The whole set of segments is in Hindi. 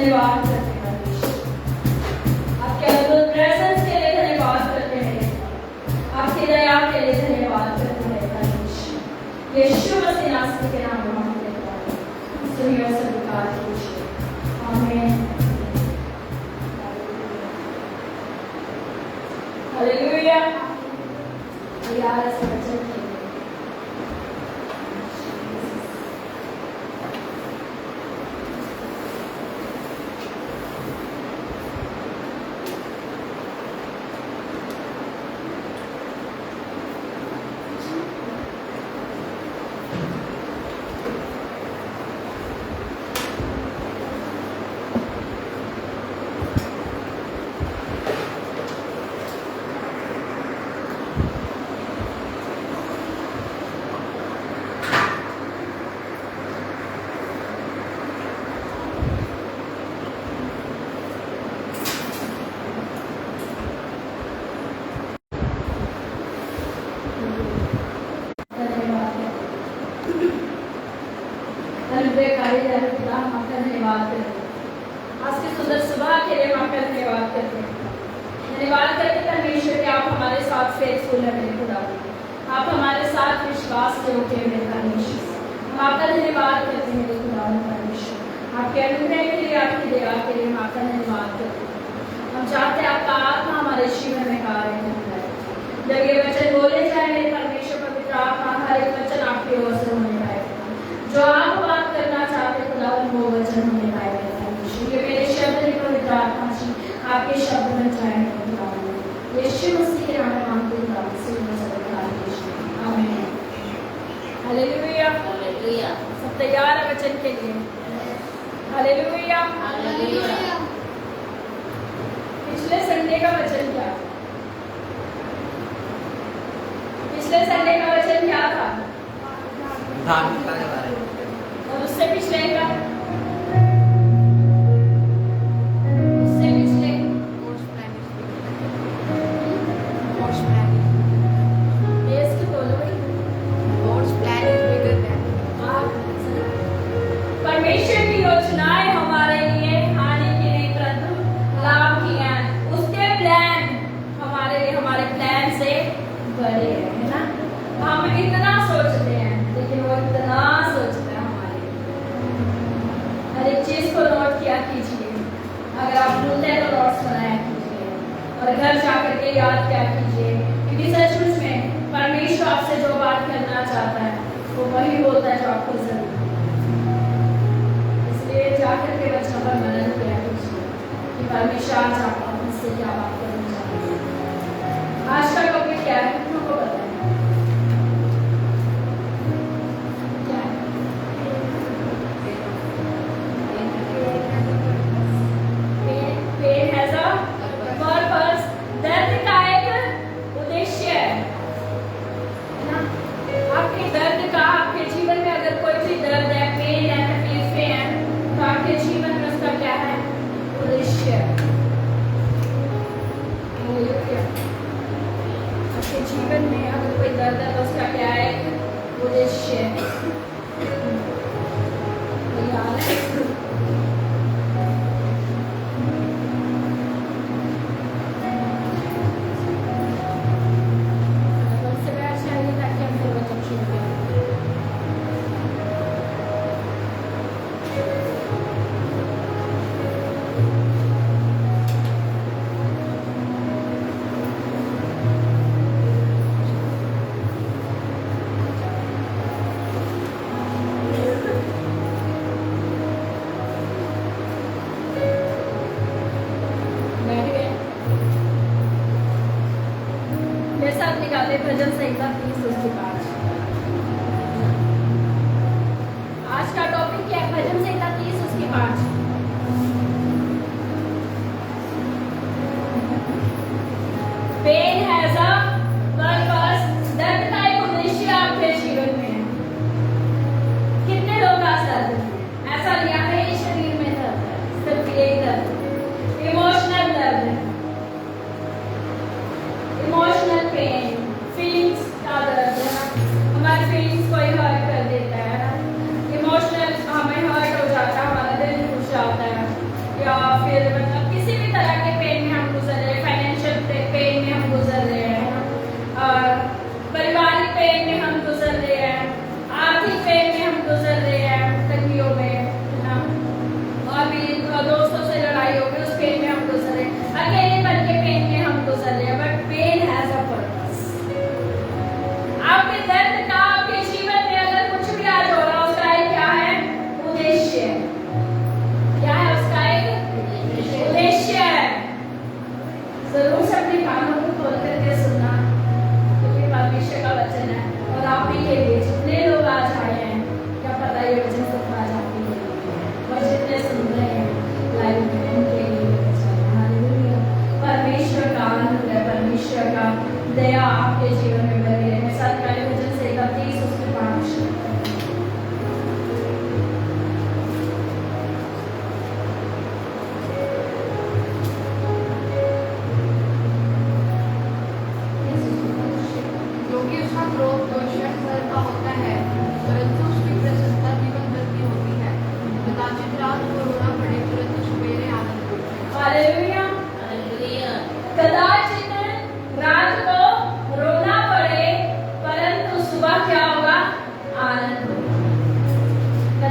धन्यवाद करते हैं परमेश्वर, आपके अद्भुत प्रेजेंस के लिए धन्यवाद करते हैं, आपकी दया के लिए धन्यवाद करते हैं परमेश्वर। यीशु मसीह नासरी के नाम में मांगते हैं, सुनिए और स्वीकार कीजिए। आमीन। हालेलुया। यार ऐसे वचन के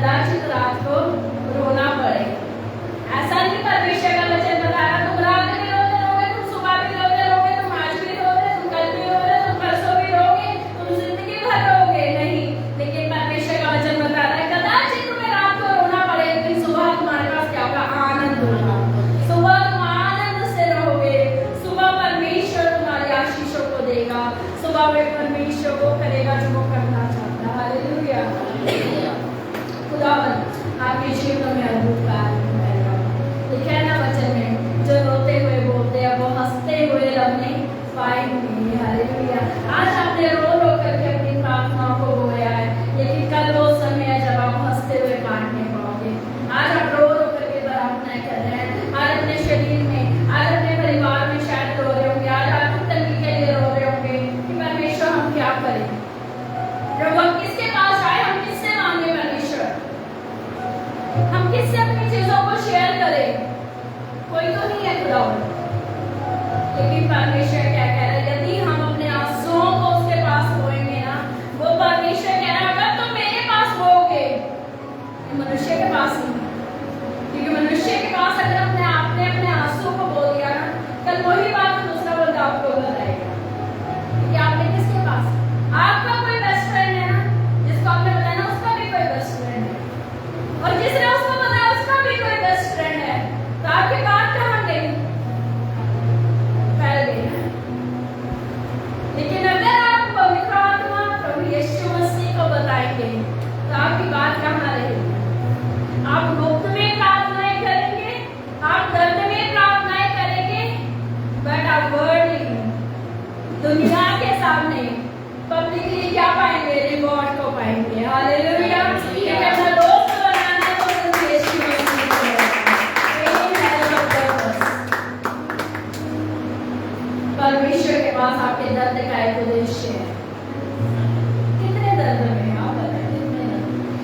कदाचित रात को रोना पड़े। ऐसा नहीं परमेश्वर का वचन बता रहा तुम रात में रोते रहोगे, तुम सुबह भी रोते रहोगे, तुम आज भी रोगे, तुम कल भी रोगे, तुम परसों भी रोगे, तुम जिंदगी भर रोगे नहीं। लेकिन परमेश्वर का वचन बता रहा है कदाचित तुम्हें रात को रोना पड़े, लेकिन सुबह तुम्हारे पास क्या होगा? आनंद होगा। सुबह तुम आनंद से रहोगे। सुबह परमेश्वर तुम्हारी आशीषों को देगा। सुबह में परमेश्वर वो करेगा जो वो करना चाहता है। हालेलुया। खुदावंद आपके जीवन में अद्भुत कार्य करेगा। लिखा है ना वचन में, जो रोते हुए बोलते हैं वो हंसते हुए लब नहीं पाएंगे। हालेलुया। आज आपने रो रो करके अपनी प्रार्थनाओं को बोया है, लेकिन कल वो समय है जब आप हंसते हुए काटने पाओगे। आज आप रो रो करके प्रार्थनाएं कर रहे हैं, आज अपने शरीर में, आज अपने परिवार में शायद रो रहे होंगे, आज आप तंगी के लिए रो रहे होंगे कि परमेश्वर हम क्या करें। प्रभु हम किसके पास आए, हम किससे मांगे परमेश्वर, हम किससे अपनी चीजों को शेयर करें? कोई तो नहीं है खुदावंद। लेकिन परमेश्वर क्या कह रहा है? यदि हम अपने आंसुओं को उसके पास रोएंगे ना, वो परमेश्वर कह रहा है अगर तुम मेरे पास रोओगे, मनुष्य के पास नहीं। क्योंकि मनुष्य के पास अगर आपने अपने आंसुओं को बोल दिया ना, कल वही बात दूसरा बंदा आपको बताएगा। क्योंकि आपने किसके पास, आपका कोई बेस्ट फ्रेंड है ना, जिसको आपने बताया ना उसका भी कोई बेस्ट फ्रेंड है, और जिसने उसको बताया उसका भी कोई बेस्ट फ्रेंड है। तो आपकी बात कहाँ गई? फैल गई है। लेकिन अगर आप पवित्र आत्मा प्रभु यीशु मसीह को बताएंगे तो आपकी बात कहाँ रहेगी? आप मुफ्त में प्रार्थनाएं करेंगे, आप दर्द में प्रार्थनाएं करेंगे, बट आप वर्ल्ड दुनिया के सामने पब्लिकली क्या पाएंगे? रिवॉर्ड को पाएंगे। हालेलुया। ये अपना दोस्त बनाना है तो सिर्फ यीशु मसीह को है। परमेश्वर के पास आपके दर्द का एक उद्देश्य है। कितने दर्द में आप बताएं,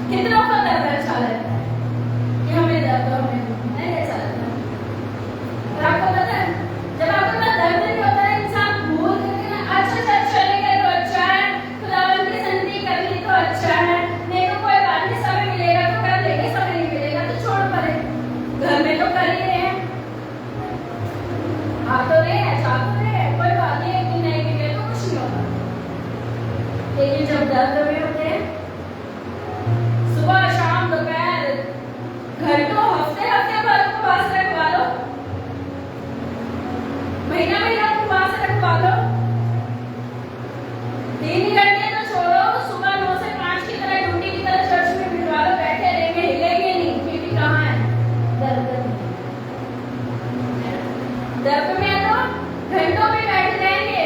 कितनों का दर्द अच्छा लगता है कि हमें दर्द हमें नहीं अच्छा लगता। और आपको पता है जब आपके पास दर्द नहीं होता है, इंसान भूल करके ना अच्छा चलेगा तो अच्छा है, खुदावंद की संगति कर ली तो अच्छा है, नहीं तो कोई बात नहीं, समय मिलेगा तो कर लेंगे, समय नहीं मिलेगा तो छोड़ पड़े, घर में तो कर ही रहे हैं, आ तो रहे हैं, जा तो रहे हैं, कोई बात नहीं, एक दिन नहीं मिले तो कुछ नहीं होगा। लेकिन जब दर्द में होते हैं, सुबह शाम दोपहर घंटों हफ्ते हफ्ते भर उपवास रखवा लो, महीना महीना उपवास रखवा लो, 3 घंटे तो छोड़ो, सुबह 9 से 5 की तरह ड्यूटी की तरह चर्च में भिजवा लो, बैठे रहेंगे, हिलेंगे नहीं, क्योंकि कहाँ है दर्द में। दर्द में तो घंटों में बैठ जाएंगे,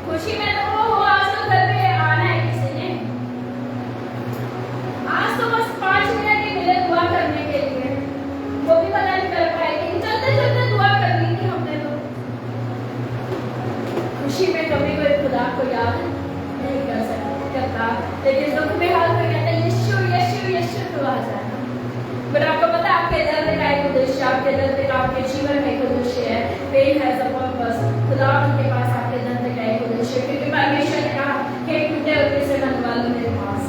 खुशी में तो वो हो आज तो घर पे आना है किसी ने, आज तो बस 5 मिनट ही मिले दुआ करने के लिए, वो भी पता नहीं कर पाएंगे, चलते चलते दुआ कर ली थी हमने तो। खुशी में कभी कोई खुदा को याद नहीं करता, लेकिन दुख में हाल में कहता है यीशु यीशु यीशु तो आ जाए। बट आपको पता है आपके दर्द का एक उद्देश्य, आपके दर्द का आपके जीवन में एक उद्देश्य है। Pen has a purpose. खुदा उनके पास आपके दर्द का एक उद्देश्य, क्योंकि परमेश्वर ने कहा हे टूटे हुए से बनवा लो मेरे पास,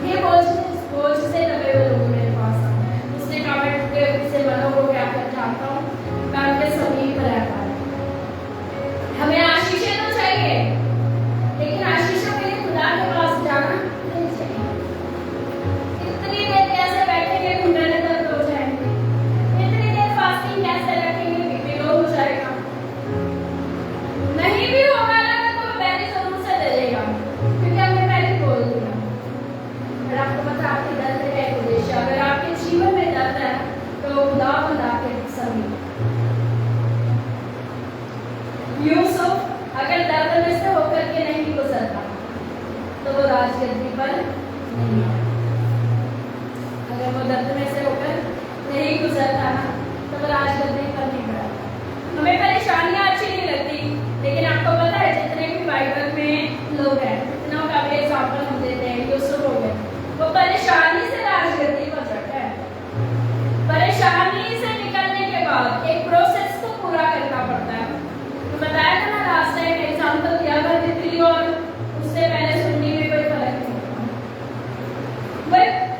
ये बोझ से दबे हुए लोग मेरे पास आए। उसने कहा मैं टूटे हुए से बनो को क्या कर चाहता हूँ, मैं उनके समीप रहता हूँ। हमें आशीषें तो चाहिए, लेकिन आशीषों के लिए खुदा के पास जाना नहीं चाहिए। इतनी देर कैसे बैठेंगे, घुटने दर्द हो जाएंगे, इतनी देर फास्टिंग कैसे रखेंगे, बीपी लो हो जाएगा, नहीं भी होगा ना तो पहले जरूर से दे देगा, क्योंकि हमने पहले बोल दिया। और आपको पता आपके दर्द का एक उद्देश्य, अगर आपके जीवन में दर्द है तो खुदावंद आपके समीप। यूसुफ अगर दर्द में से होकर के नहीं गुजरता तो वो राजगद्दी पर नहीं है। अगर वो दर्द में से होकर नहीं गुजरता ना तो वो राजगद्दी पर नहीं बैठता। हमें परेशानियां अच्छी नहीं लगती, लेकिन आपको पता है जितने भी बाइबल में लोग हैं, जितनों का भी एग्जाम्पल हम देते हैं, यूसुफ हो गए, वो परेशानी से राजगद्दी पर चढ़ा है। परेशानी से निकलने के बाद एक प्रोसेस को पूरा करना पड़ता है। तो बताया था ना लास्ट टाइम एग्जाम्पल दिया था तितली और उससे पहले सुनने में कोई फर्क नहीं होता।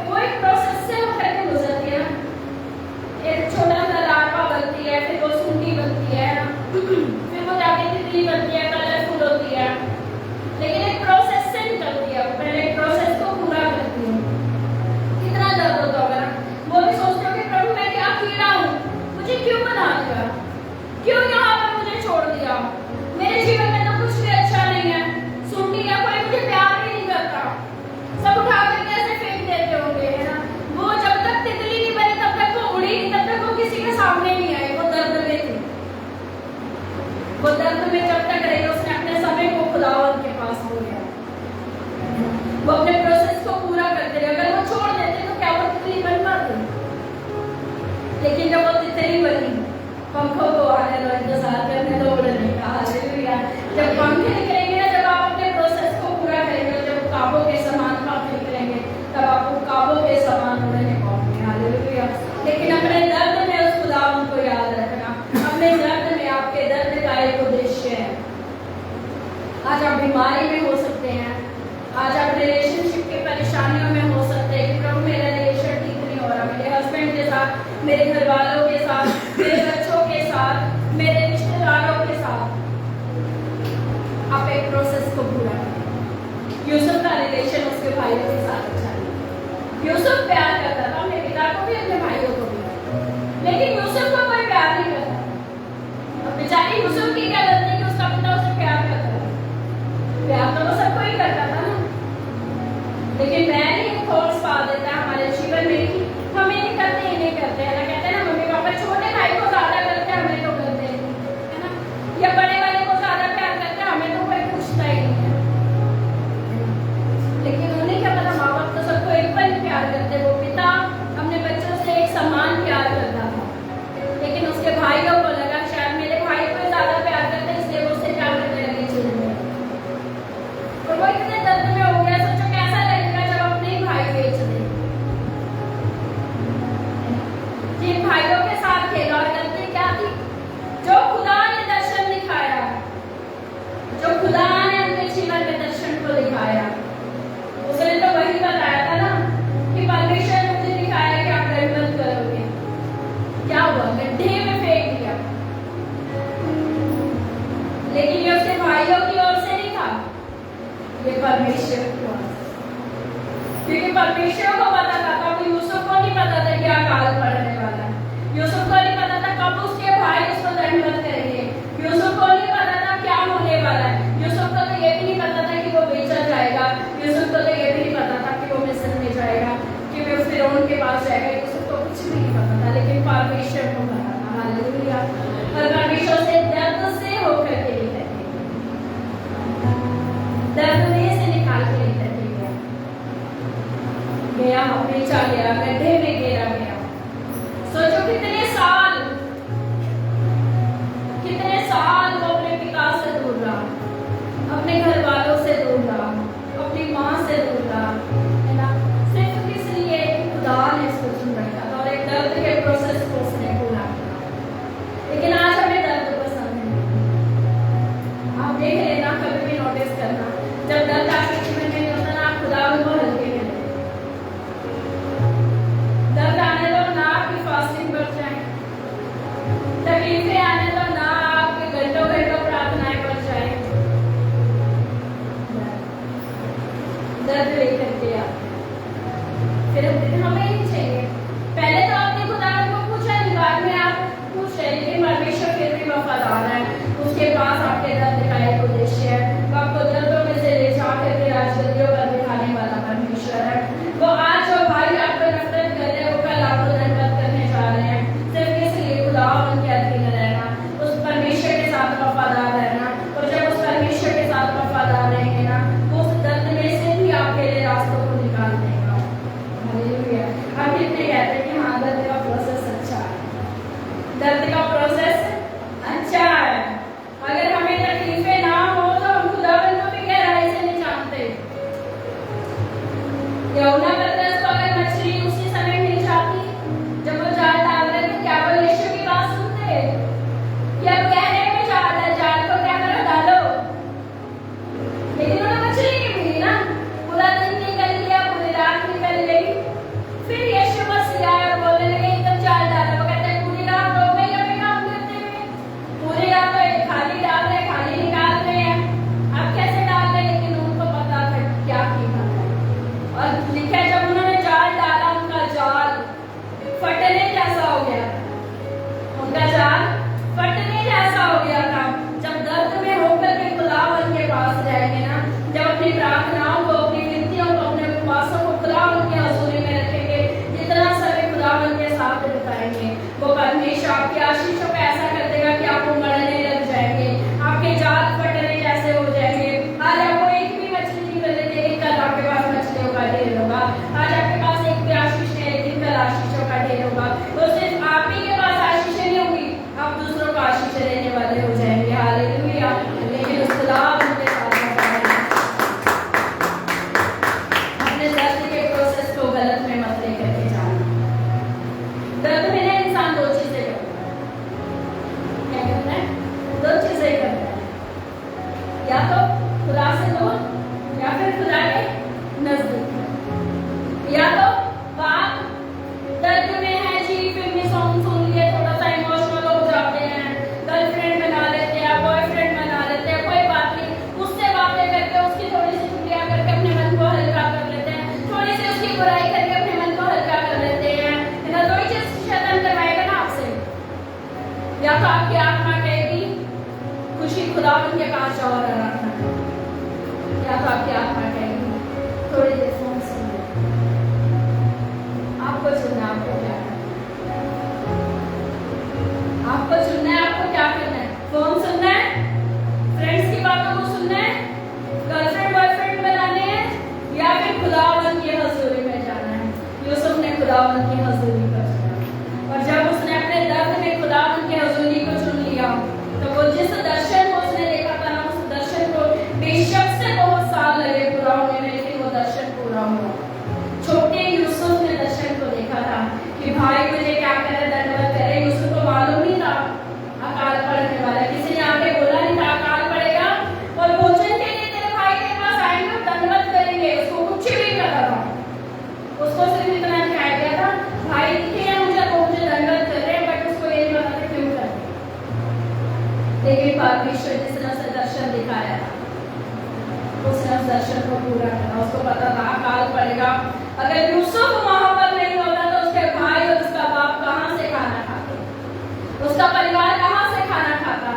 वो एक प्रोसेस तितली बनी, पंखों को आने दो, इंतजार करने दो उड़ने का। हालेलुया। जब पंख निकलेंगे ना, जब आप अपने प्रोसेस को पूरा करेंगे, जब काबों के समान पंख निकलेंगे, तब आपको काबों के समान उड़ने पाओगे। हालेलुया। लेकिन अपने दर्द में उस खुदावन को याद रखना, अपने दर्द में, आपके दर्द का एक उद्देश्य है। आज आप बीमारी में हो सकते हैं, आज आप रिलेशनशिप की परेशानियों में हो सकते हैं कि प्रभु मेरा रिलेशन ठीक नहीं हो रहा, मेरे हस्बैंड के साथ, मेरे घर वालों के साथ, मेरे बच्चों के साथ, मेरे रिश्तेदारों के साथ। आप एक प्रोसेस को पूरा करें। यूसुफ का रिलेशन उसके भाइयों के साथ अच्छा नहीं। यूसुफ प्यार करता था अपने पिता को भी, अपने भाइयों को भी, लेकिन यूसुफ को कोई प्यार नहीं करता। अब बेचारी यूसुफ की क्या गलती कि उसका पिता उसे प्यार करता था? प्यार तो वो सबको ही करता था ना। लेकिन मैं एक थॉट्स पा देता है हमारे जीवन में कि हम ये नहीं करते, ये नहीं करते है ना। कहते हैं ना, मम्मी पापा छोटे भाई को ज्यादा करते हैं, हमें तो करते हैं, है ना। या बड़े वाले को ज्यादा प्यार करते हैं, हमें तो कोई पूछता ही नहीं है। लेकिन उन्हें क्या पता, माँ बाप तो सबको एक पर ही प्यार करते। वो पिता अपने बच्चों से एक समान प्यार करता था, लेकिन उसके भाइयों को लगा शायद मेरे भाई को ज्यादा प्यार करते हैं, इसलिए वो उससे प्यार करने लगे चिल्लाने। और वो इतने दर्द में हो गया। सोचो कैसा लगेगा जब अपने ही भाई बेच दे। जिन भाइयों के साथ खेला, और गलती क्या थी? जो खुदा ने दर्शन दिखाया, जो खुदा ने उनके जीवन में दर्शन को दिखाया, उसने तो वही बताया था ना कि परमेश्वर ने मुझे दिखाया कि आप गलत करोगे। क्या हुआ? गड्ढे में फेंक दिया। लेकिन ये उसके भाइयों की ओर से नहीं था, ये परमेश्वर की ओर से। क्योंकि परमेश्वर को पता था, कब यूसुफ को नहीं पता था क्या काल पड़ने वाला है। यूसुफ को नहीं पता था कब उसके भाई उसको दंडवत करेंगे। यूसुफ को नहीं पता था क्या होने वाला है। यूसुफ को तो ये भी नहीं पता था कि वो बेचा जाएगा। यूसुफ को तो ये भी नहीं पता था कि वो मिस्र में जाएगा, कि वो फिरौन के पास जाएगा। यूसुफ को कुछ भी नहीं पता था, लेकिन परमेश्वर को पता था। हालेलुया। और परमेश्वर से दर्द से होकर के लिए दर्द में से निकाल के लेकर के गया, बेचा गया, गड्ढे में गिरा गया। सोचो कितने साल वो अपने पिता से दूर रहा, अपने घर वालों से दूर रहा, अपनी माँ से दूर रहा, है ना, सिर्फ इसलिए कि खुदा ने इसको चुन रखा था और एक दर्द के प्रोसेस को उसने पूरा किया। लेकिन आज हमें दर्द पसंद है। आप देख लेना, कभी भी नोटिस करना, जब दर्द आपके जीवन में होता ना, आप खुदा को हल्के में लेते। दर्द आने दो ना, आपकी फास्टिंग बढ़ जाए। तकलीफें आने दो ना, आपके घंटों घंटों प्रार्थनाएं बढ़ जाए। दर्द लेकर के आते फिर हमें नहीं चाहिए। पहले तो आपने खुदा को पूछा, बाद में आप पूछ रहे, लेकिन परमेश्वर फिर भी वफादार है। उसके पास आपके दर्द का एक उद्देश्य है। वो आपको दर्दों में से ले जा करके राजगद्दियों पर बिठाने वाला परमेश्वर है। वो आज जो भाई आपको नफरत कर रहे हैं, वो कल आपको दंडवत करने जा रहे हैं। सिर्फ इसलिए खुदा उनके अधीन रहना, उस परमेश्वर के साथ वफादार रहना। और जब उस परमेश्वर के साथ वफादार रहेंगे ना, वो उस दर्द में से भी आपके लिए रास्तों को निकाल देगा। हालेलुया। हम कितने कहते हैं कि हाँ, दर्द का प्रोसेस अच्छा है, दर्द का प्रोसेस सोचा और आराधना करें, या तो आपकी आत्मा कहेगी थोड़ी देर फोन सुन ले। आपको चुनना है, आपको क्या करना है, आपको चुनना है, आपको क्या करना है। फोन सुनना है, फ्रेंड्स की बातों को सुनना है, गर्लफ्रेंड बॉयफ्रेंड बनाने हैं, या फिर खुदावंद की हजूरी में जाना है। यूसुफ ने खुदावंद की हजूरी पर चुना, और जब उसने अपने दर्द में खुदावंद की हजूरी को चुन लिया, तो वो जिस दर्शन को उसने देखा था ना, उस दर्शन को बेशक से बहुत साल लगे पूरा होने में, लेकिन वो दर्शन पूरा हुआ। छोटे यूसुफ ने दर्शन को देखा था कि भाई मुझे क्या करे, दंडवत करे। यूसुफ को मालूम नहीं था अकाल पड़ने वाला, किसी ने आके बोला नहीं था अकाल पड़ेगा और भोजन के लिए तेरे भाई के पास आएंगे, दंडवत करेंगे। उसको कुछ भी नहीं पता था, उसको सिर्फ इतना कहा गया था भाई दिखे हैं मुझे, वो मुझे दंडवत कर रहे हैं, बट उसको ये नहीं पता था क्यों कर रहे। लेकिन परमेश्वर जिसने उसे दर्शन दिखाया था, उसने उस दर्शन को पूरा करा। उसको पता था अकाल पड़ेगा। अगर यूसुफ वहां पर नहीं होता तो उसके भाई और उसका बाप कहां से खाना खाते, उसका परिवार कहां से खाना खाता।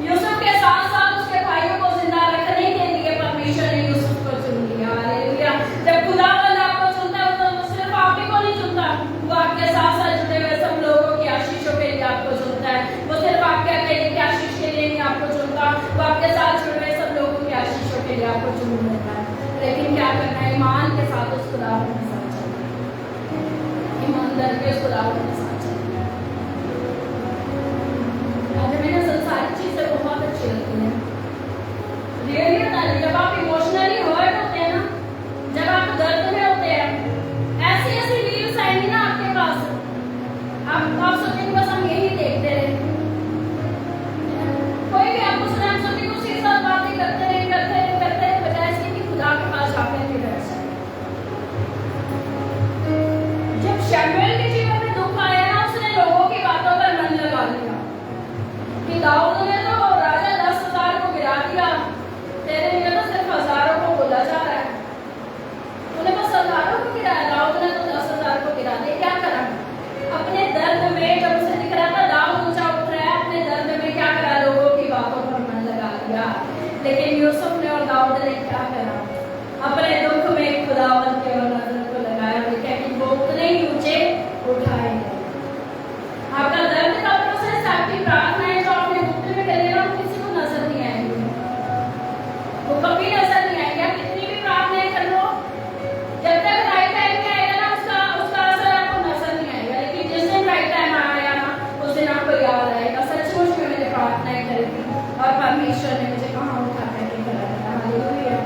यूसुफ के साथ साथ उसके भाइयों को जिंदा रखने के लिए परमेश्वर ने यूसुफ को चुन लिया। हालेलुया। जब खुदावंद आपको चुनता है तो सिर्फ आप ही को नहीं चुनता, वो आपके साथ साथ जुड़े हुए सब लोगों की आशीषों के लिए आपको चुनता है। वो सिर्फ आपके अकेले की आशीष के लिए नहीं आपको चुनता, वो आपके साथ जुड़े हुए सब लोगों की आशीषों के लिए आपको चुन लेता है। लेकिन क्या करना है, ईमान के साथ उस खुदावंद के साथ चलना, ईमानदारी के उस खुदावंद के साथ चलना। आज हमें ना संसारिक चीजें बहुत अच्छी लगती हैं, रियली बता रही, जब आप इमोशनली हर्ट होते हैं ना, जब आप दर्द में होते हैं, ऐसी ऐसी रील्स आएंगी ना आपके पास, आप सोचेंगे बस हम यही देखते रहे। कोई भी आपको सुना, हम सोचेंगे उसके साथ बातें करते रहे बजाय इसके कि खुदा के पास जाकर के बैठ जाए। जब शमूएल के जीवन में दुख आया ना, उसने लोगों की बातों पर मन लगा लिया कि दाऊद ने तो राजा 10,000 को गिरा दिया, तेरे लिए तो सिर्फ हजारों को बोला जा रहा है। उन्हें बस हजारों को गिराया, दाऊद ने तो 10,000 को गिरा दिया। क्या करा अपने दर्द में, जब उसे दिख रहा था दाऊद ऊंचा उठ रहा है, अपने दर्द में क्या करा, लोगों की बातों पर मन लगा लिया। लेकिन यूसुफ ने और दाऊद ने क्या करा, अपने दुख में खुदावंद के और नजर को लगाया, देखा कि वो उतने ही ऊंचे उठाए गए। आपका दर्द का प्रोसेस, आपकी प्रार्थनाएं जो आपने मुफ्त में कर लेना, किसी को नजर नहीं आएंगी, वो कभी नजर नहीं आएंगे। आप कितनी भी प्रार्थनाएं कर लो, जब तक राइट टाइम में आएगा ना, उसका असर आपको नजर नहीं आएगा। लेकिन जिस दिन राइट टाइम आया ना, उस दिन आपको याद आएगा सचमुच में मैंने प्रार्थनाएं करी थी और परमेश्वर ने मुझे कहाँ उठा करके कराया था। हालेलुया।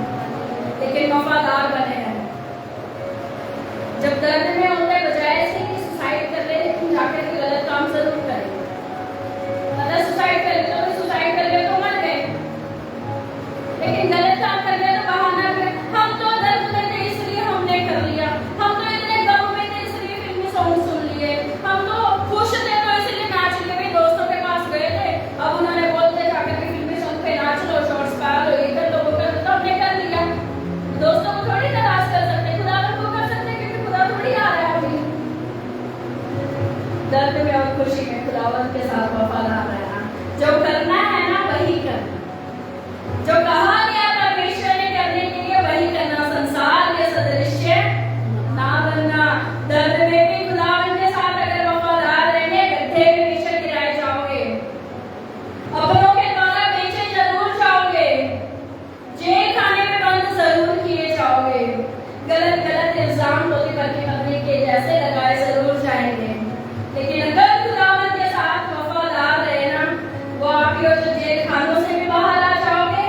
लेकिन वफादार बने हैं। जब दर्द में होता है, बजाय इसके कि सुसाइड कर ले, लेकिन जाकर के गलत काम जरूर करें। अगर सुसाइड कर ले तो सुसाइड कर ले तो मर गए, लेकिन गलत काम कर ले तो बहाना कर, हम तो दर्द में थे इसलिए हमने कर लिया, हम तो इतने गम में थे इसलिए फिल्मी सॉन्ग सुन लिए, हम तो खुश थे तो इसलिए नाच लिए भी दोस्तों के पास गए थे, अब उन्होंने बोलते जाकर के फिल्मी सॉन्ग पे नाच लो, शॉर्ट्स पा लो, ये कर लो वो कर लो, तो हमने कर लिया। दोस्तों को थोड़ी नाराज कर सकते, खुदा को कर सकते, क्योंकि खुदा थोड़ी आ रहा है अभी। दर्द में और खुशी में खुदावंद के साथ वफादार रहना, जो करना है ना वही करना, जो कहा गया परमेश्वर ने करने के लिए वही करना, संसार के सदृश्य ना बनना। दर्द में भी खुदावंद के साथ अगर वफादार रहने, गड्ढे में बेशक गिराए जाओगे, अपनों के द्वारा बेचे जरूर जाओगे, जेल खाने में बंद जरूर किए जाओगे, गलत इल्जाम लोग पत्नी के जैसे लगाए जरूर जाएंगे। लेकिन अगर खुदावंद के साथ वफादार रहना, वो आप जो जेल खानों से भी बाहर आ जाओगे,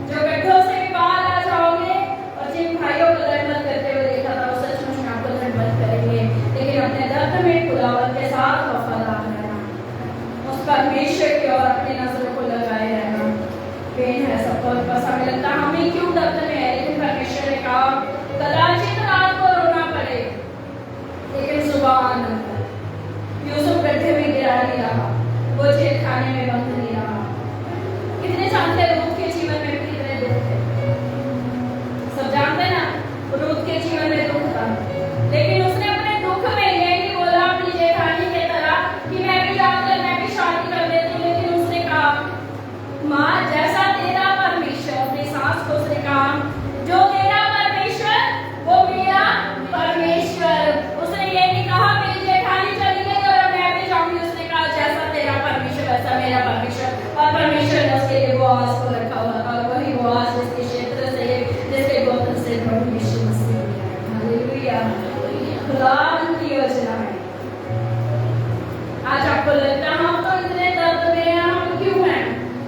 जो गड्ढों से भी बाहर आ जाओगे, और जिन भाइयों को दंडवत करते हुए देखा था वो सचमुच में आपको दंडवत करेंगे। लेकिन अपने दर्द में खुदावंद के साथ वफादार रहना, उस परमेश्वर की ओर अपनी नजरों को लगाए रहना। पेन है सबको बस, हमें लगता है हमें क्यों दर्द में है, लेकिन परमेश्वर ने कहा कदाचित रात को रोना पड़े, लेकिन सुबह आनंद है। यूसुफ गड्ढे में गिरा नहीं रहा, वो जेल खाने में बंद नहीं रहा। कितने जानते हैं रूथ के जीवन में भी कितने दुख थे, सब जानते हैं ना, रूथ के जीवन में दुख था, लेकिन उसने अपने दुख में ये नहीं बोला अपनी जेठानी के तरह कि मैं भी जाकर मैं भी शादी कर लेती हूँ, लेकिन उसने कहा माँ जैसा तेरा परमेश्वर लगता है हम तो इतने दर्द में हैं, हम क्यों हैं?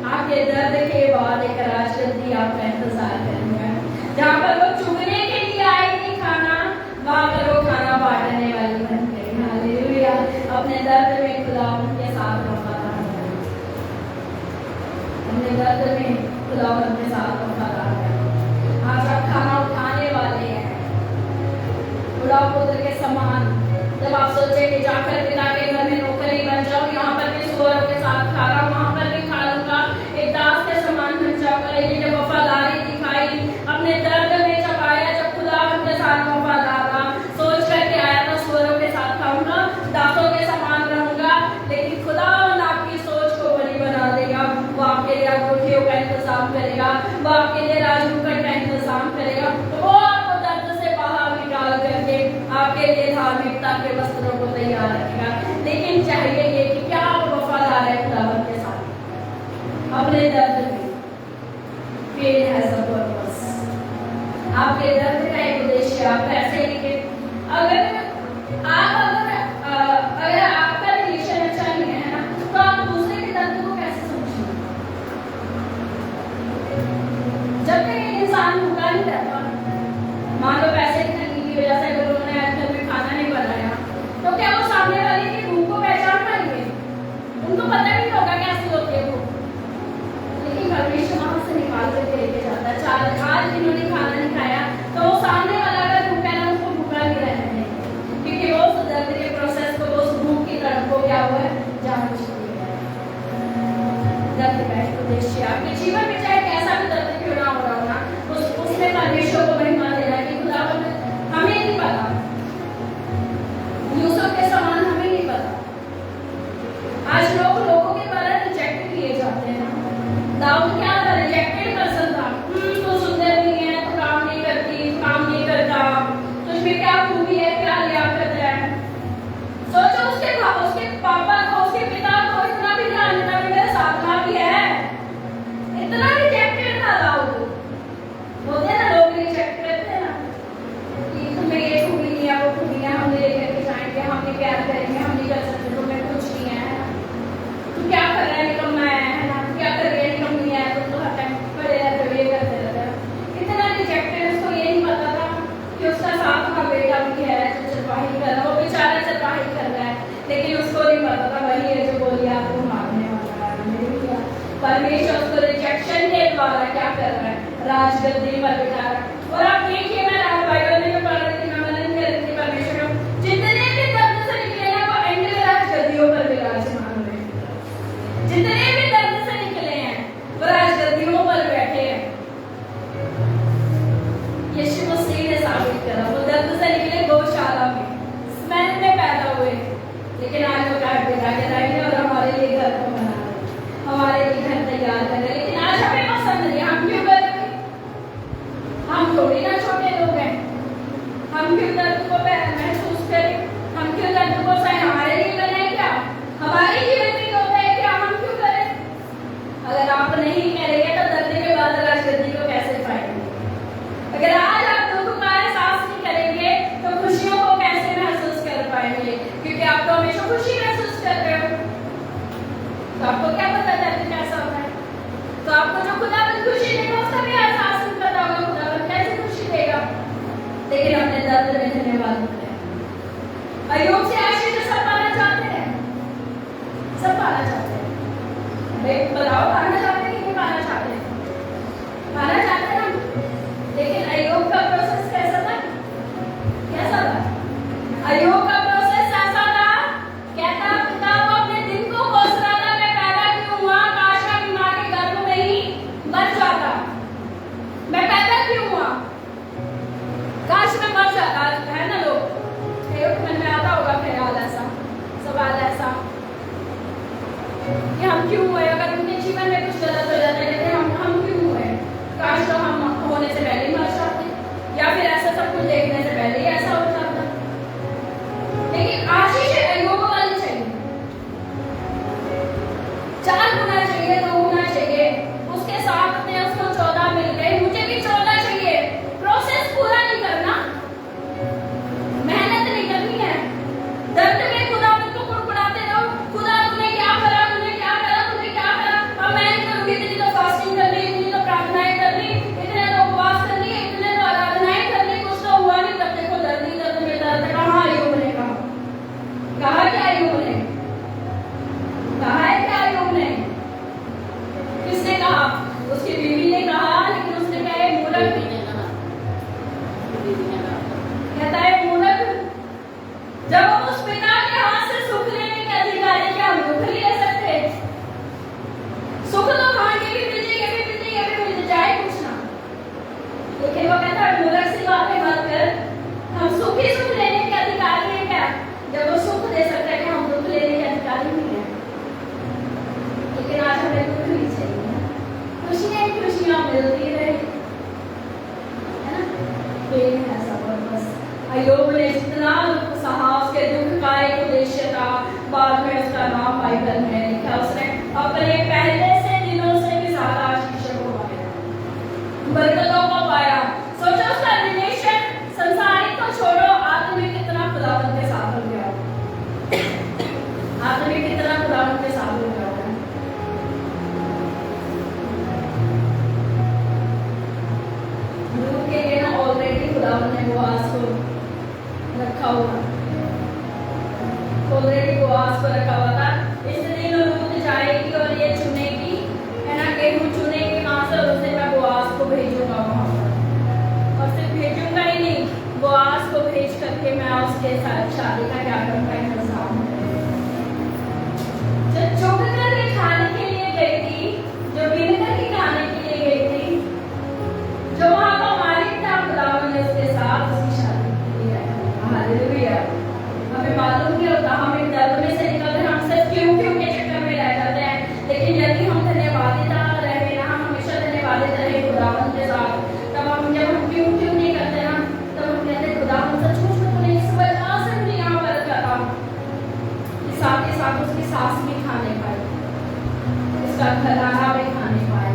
आपके दर्द के बाद एक राजगद्दी आपका इंतजार करेंगे, जहाँ पर वो चुगने के लिए आएगी खाना, वहाँ पर वो खाना बांटने वाली बन गई। हालेलुया। अपने दर्द में खुदा उनके साथ वफादार है, अपने दर्द में खुदा उनके साथ वफादार है। आज आप खाना उठाने वाले हैं खुदा पुत्र के समान। जब आप सोचे कि जाकर पिता के घर में नौकरी बन जाओ, यहाँ पर भी सुअरों के साथ खा रहा, वहाँ पर भी खा लूंगा, एक दास के समान बन जाऊंगा। लेकिन जब वफादारी दिखाई, अपने दर्द में जब आया, जब खुदा उनके साथ वफादार रहा, सोच करके आया था सुअरों के साथ खाऊंगा, दासों के समान रहूंगा, लेकिन खुदा आपकी सोच को बड़ी बना देगा। वो आपके लिए रोटियों का इंतजाम करेगा, वो आपके लिए राजमुकुट का इंतजाम करेगा, तो वो आपको दर्द से बाहर निकाल करके आपके लिए धार्मिकता के वस्त्रों को तैयार रखेगा। लेकिन चाहिए ये कि क्या आप वफादार है खुदावंद के साथ अपने दर्द में। पेन हैज अ पर्पस, आपके दर्द का एक उद्देश्य। आप ऐसे लिखे, अगर आपका रिलेशन अच्छा नहीं है ना, तो आप दूसरे के दर्द को कैसे समझेंगे? जब तक इंसान भूखा नहीं रहता, मान लो पैसे की तंगी की वजह से अगर उन्होंने आज घर में खाना नहीं बनाया, तो क्या वो सामने वाले की भूख को पहचान पाएंगे? उनको पता नहीं होगा कैसी होती है भूख, लेकिन परमेश्वर वहां से निकाल करके लेके जाता है। आज जिन्होंने खाना नहीं खाया, तो वो सामने वाला अगर भूखा है ना, उसको भूखा नहीं रहने देंगे, क्योंकि वो उस दर्द के प्रोसेस को, उस भूख की तड़प को क्या हुआ है जान चुकी है। दर्द का एक उद्देश्य, आपके जीवन में चाहे कैसा भी दर्द क्यों ना हो रहा हो ना, उसमें परमेश्वर को महिमा देना कि खुदा हमें नहीं पता, यूसुफ के समान हमें नहीं पता। आज लोगों के द्वारा रिजेक्ट किए जाते हैं ना। दाऊद क्या था? रिजेक्टेड पर्सन था। तो सुंदर नहीं है, तो काम नहीं करती, काम नहीं करता, तो उसमें क्या खूबी है, क्या लियाकत है? सोचो उसके पापा को, उसके पिता को इतना भी ध्यान देना भी मेरे साधना भी है, इतना रिजेक्टेड था दाऊद। होते ना लोग रिजेक्ट करते हैं ना कि तुम्हें ये खूबी नहीं है, वो खूबी है, हम ले करके जाएंगे, हम ये प्यार करेंगे, हम नहीं कर सकते, तुम्हें कुछ नहीं है, तू क्या कर रहा है, निकम्मा है ना, क्या कर रही है, निकम्मी है, तुम तो हर टाइम पड़े रहते हो, ये करते रहते हो। इतना रिजेक्टेड, उसको ये नहीं पता था कि उसका साथ का बेटा भी है जो चरवाही कर रहा है, वो बेचारा चरवाही कर रहा है, लेकिन उसको नहीं पता था वही है जो गोलियात को मारने वाला है। परमेश्वर उसको रिजेक्शन के द्वारा क्या कर रहा है? राजगद्दी पर बिठा रहा है। और आप देखिए, मैं बाइबल में पढ़ रही थी, मैं मनन कर रही थी, परमेश्वर जितने भी दर्द से निकले ना, वो एंड में राजगद्दियों पर विराजमान हुए। जितने भी दर्द से निकले हैं, वो राजगद्दियों पर बैठे हैं। यीशु मसीह ने साबित करा, वो दर्द से निकले गौशाला में, स्मेल में पैदा हुए, लेकिन आज वो काट बिठा के लाएंगे और हमारे लिए घर को बना रहे, हमारे लिए घर तैयार कर रहे। लेकिन आज हमें पसंद नहीं, हम क्यों कर रहे? हम थोड़ी ना छोटे लोग हैं, हम क्यों दर्द को महसूस करें? हम क्यों दर्द को सहे? हमारे लिए बनाए क्या? हमारे जीवन में होता है क्या? हम क्यों करें? अगर आप नहीं करेंगे तो दर्द के बाद राजगद्दी को कैसे पाएंगे? अगर आज आप दुख का एहसास नहीं करेंगे तो खुशियों को कैसे महसूस कर पाएंगे? क्योंकि आप तो हमेशा खुशी महसूस कर रहे हो, तो आपको क्या पता दर्द कैसा होता है? तो आपको जो खुदावंद खुशी देगा उसका भी एहसास नहीं पता होगा खुदावंद कैसे खुशी देगा। लेकिन अपने दर्द में धन्यवाद होते हैं। अय्यूब से आशीष सब पाना चाहते हैं, सब पाना चाहते हैं। बताओ, पाना चाहते हैं कि नहीं पाना चाहते हैं? पाना चाहते हैं हम। लेकिन अय्यूब का प्रोसेस कैसा था? कैसा था? अय्यूब का प्रोसेस ऐसा था, कहता पिता वो अपने दिन को कोस रहा था, मैं पैदा क्यों हुआ? काश मैं मां के गर्भ में ही मर जाता, मैं पैदा क्यों हुआ? काश मैं मर जाता। है ना लोग, मन में आता होगा ख्याल ऐसा, सवाल ऐसा कि हम क्यों हुए? अगर उनके जीवन में कुछ गलत हो जाता है, लेकिन हम क्यों हुए? काश तो हम होने से पहले ही मर जाते, या फिर ऐसा सब कुछ देखने से पहले ही ऐसा हो जाता। लेकिन आशीष अय्यूब वाली चाहिए, 4 गुना चाहिए, 2 गुना चाहिए। उसके साथ में उसको 14 मिल गए, मुझे भी 14 चाहिए। प्रोसेस पूरा नहीं करना, मेहनत नहीं करनी है, दर्द में खुदा को कुड़कुड़ाते रहो, खुदा तुम्हें जब हम उस पिता के हाथ से सुख लेने के अधिकारी, क्या हम दुख नहीं ले सकते? सुख तो खाने भी मिल जाए कुछ ना, लेकिन वो कहता है मूर्ख सी बातें मत कर, हम सुख ही सुख लेने के अधिकारी हैं क्या? जब वो सुख दे सकता है कि हम दुख लेने के अधिकारी नहीं हैं। लेकिन आज हमें दुख नहीं चाहिए, खुशियां ही खुशियां मिलती रहे, है ना? प्रेम है ऐसा बस। अय्यूब ने जितना दुख सहा, उसके दुख का एक उद्देश्य था। बाद में उसका नाम बाइबल में लिखा, उसने अपने पहले से दिनों से भी ज्यादा आशीषों को पाया, बरकतों को पाया। सोचो उसका रिलेशन संसारिक को छोड़ो, आत्मिक कितना खुदावंत के साथ हो गया, आत्मिक कितना खुदावंत के साथ हो गया। रूह के लिए ना ऑलरेडी खुदावंत ने बोआज को रखा हुआ, ऑलरेडी बोआज को रखा हुआ था। इस दिन रूह जाएगी और ये चुनेगी, है ना, गेहूं चुनेगी वहां से, और उसे मैं बोआज को भेजूंगा वहां पर। और सिर्फ भेजूंगा ही नहीं, बोआज को भेज करके मैं उसके साथ शादी का क्या करूंगा, इंतजाम जो चुग करके खाने के लिए गई थी, जो बिन करके खाने के लिए गई थी, जो वहां का मालिक था खुदावंद ने उसके साथ उसकी शादी की है। हालेलुया। हमें मालूम नहीं होता, हम एक दर्द में से निकलते हैं, हम सिर्फ क्यों के चक्कर में रह जाते हैं। लेकिन यदि हम धन्यवादिता रहे ना, हम हमेशा धन्यवादित रहे खुदावंद के साथ, तब हम जब हम क्यों नहीं करते ना, तब हम कहते हैं खुदावंद सचमुच में तूने इस वजह से मुझे यहाँ पर करा कि साथ ही साथ उसकी सास भी खाने पाए, उसका घराना भी खाने पाए।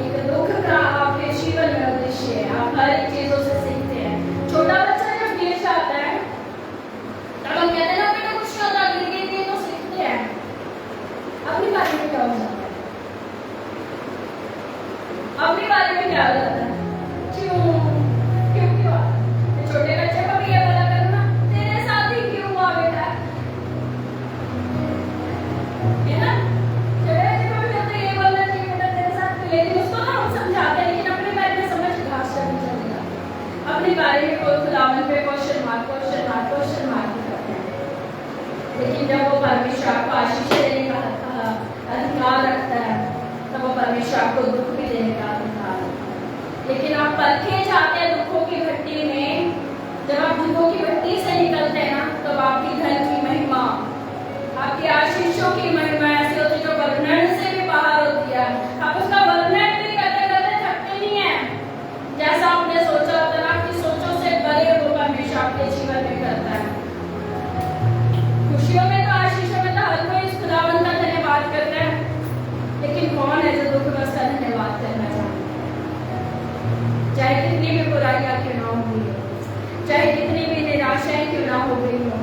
एक दुख का आपके जीवन में उद्देश्य है, आप हर एक चीजों से सीखते हैं। छोटा बच्चा जब गिर जाता है तब हम कहते हैं ना बेटा कुछ नहीं होता, गिर गई थी तो सीखते हैं। अपनी बारे में क्या हो जाता है, अपनी बारे में क्या हो जाता है, क्यों क्यों क्यों? छोटे बच्चे को भी ये बोला करो ना, तेरे साथ ही क्यों हुआ बेटा, है ना? छोटे बच्चे को भी तो ये बोलना चाहिए बेटा तेरे साथ, लेकिन उसको ना हम समझाते हैं, लेकिन अपने बारे में समझ घास नहीं चलेगा। अपने बारे में कोई खुदावंद पे क्वेश्चन मार्क करते हैं। लेकिन जब वो परमेश्वर आपको आशीष देने का अधिकार रखता है, तब वो परमेश्वर आपको दुख भी देने का अधिकार रखता है। लेकिन आप परखे जाते हैं दुखों की भट्टी में, जब आप दुखों की भट्टी से निकलते हैं ना, तब आपकी धन की महिमा, आपकी आशीषों की महिमा ऐसी होती है जो वर्णन से भी बाहर होती है। आप उसका वर्णन भी करते करते थकते नहीं है। जैसा आपने सोचा होता है, आपकी सोचों से बड़े वो परमेश्वर आपके जीवन में करता है। खुशियों में तो, आशीषों में तो हर कोई इस खुदावंद का धन्यवाद करता है, लेकिन कौन है जो दुख में उसका धन्यवाद करना चाहता है? चाहे कितनी भी बुराइयां क्यों ना हो गई हो, चाहे कितनी भी निराशाएं क्यों ना हो गई हो,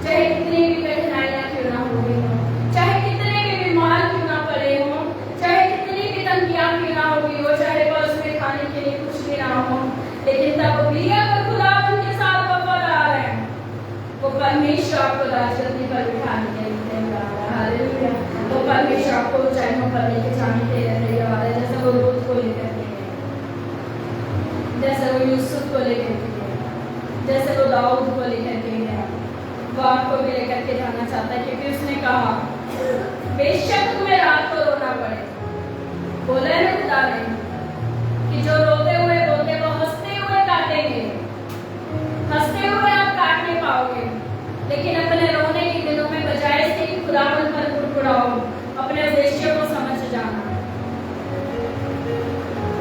चाहे कितनी भी कठिनाइयां क्यों ना हो गई हो, चाहे कितने भी बीमार क्यों ना पड़े हो, चाहे कितनी भी तंगियां क्यों ना हो गई हो, चाहे बस में खाने के लिए कुछ भी ना हो, लेकिन तब भी अगर खुदावंद के साथ वफादार है, वो परमेश्वर आपको राजगद्दी पर बिठाने के लिए तैयार है। हालेलुया। वो परमेश्वर आपको ऊंचाइयों पर लेके जाने के लिए तैयार है, जैसे वो रूत को लेकर के गए, जैसे वो यूसुफ को लेकर के गए, जैसे वो दाऊद को लेकर के गया, वो आपको भी लेकर के जाना चाहता है। क्योंकि उसने कहा बेशक तुम्हें रात को रोना पड़े, बोला है ना खुदा ने कि जो रोते हुए बोलते वो हंसते हुए काटेंगे, हंसते हुए आप काटने पाओगे। लेकिन अपने रोने के दिनों में बजाय इसके कि खुदावंद पर कुड़कुड़ाओ, अपने उद्देश्य को समझ जाना।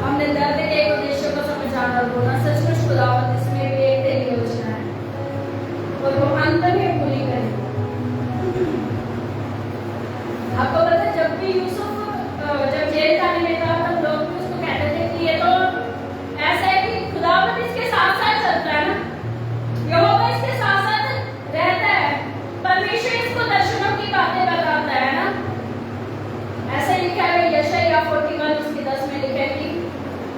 हमने दर्द के एक उद्देश्य को समझ जाना और बोलना सचमुच खुदावंद इसमें भी एक तेरी योजना है और वो अंत में पूरी करेगी। आपको पता है जब भी यूसुफ जब जेल खाने में था, तब लोग भी उसको कहते थे कि ये तो ऐसा है कि खुदावंद इसके साथ साथ चलता है ना, यहोवा इसके साथ साथ रहता है, परमेश्वर इसको दर्शनों की बातें बताता है ना। ऐसे लिखा है यशायाह 41 उसके 10 में लिखा है कि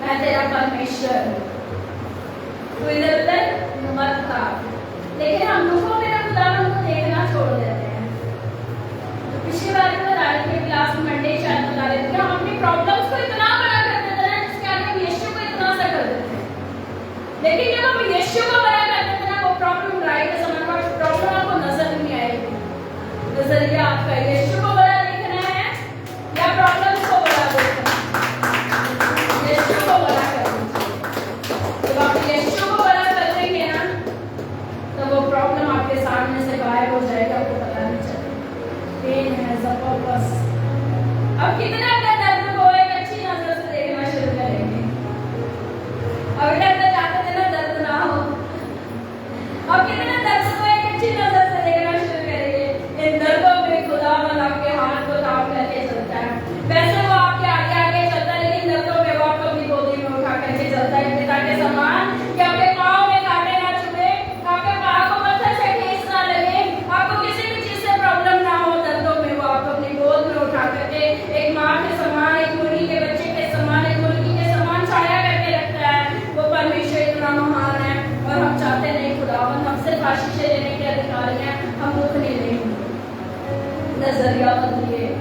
मैं तेरा परमेश्वर हूं, सामने से गायब हो जाएगा, आपको पता नहीं चलेगा। पेन है जबरदस्त। अब कितना अपने दर्द को एक अच्छी नजर से देखना शुरू करेंगे। अभी तक तो चाहते थे ना दर्द ना हो, अब कितना दर्द को एक अच्छी नजर से देखना शुरू करेंगे। इन दर्दों में खुदावन आपके हाथ को थाम करके चलता है। वैसे वो आपके आगे आगे चलता है, लेकिन दर्दों में वो आपको अपनी गोदी में उठा करके चलता है, पिता के समान, कि आपके पाँव में कांटे ना चुभे, आपके पाँव को पत्थर से ठेस ना लगे, आपको किसी भी चीज से प्रॉब्लम ना हो। दर्दों में वो आपको अपनी गोद में उठा करके एक माँ के समान, एक मुर्गी के बच्चे के समान, एक मुर्गी के समान छाया करके रखता है। वो परमेश्वर इतना महान है, और हम चाहते नहीं खुदावन हम सिर्फ आशीषें लेने के अधिकारी हैं, हम दुख नहीं लेंगे। नजरिया बदलिए।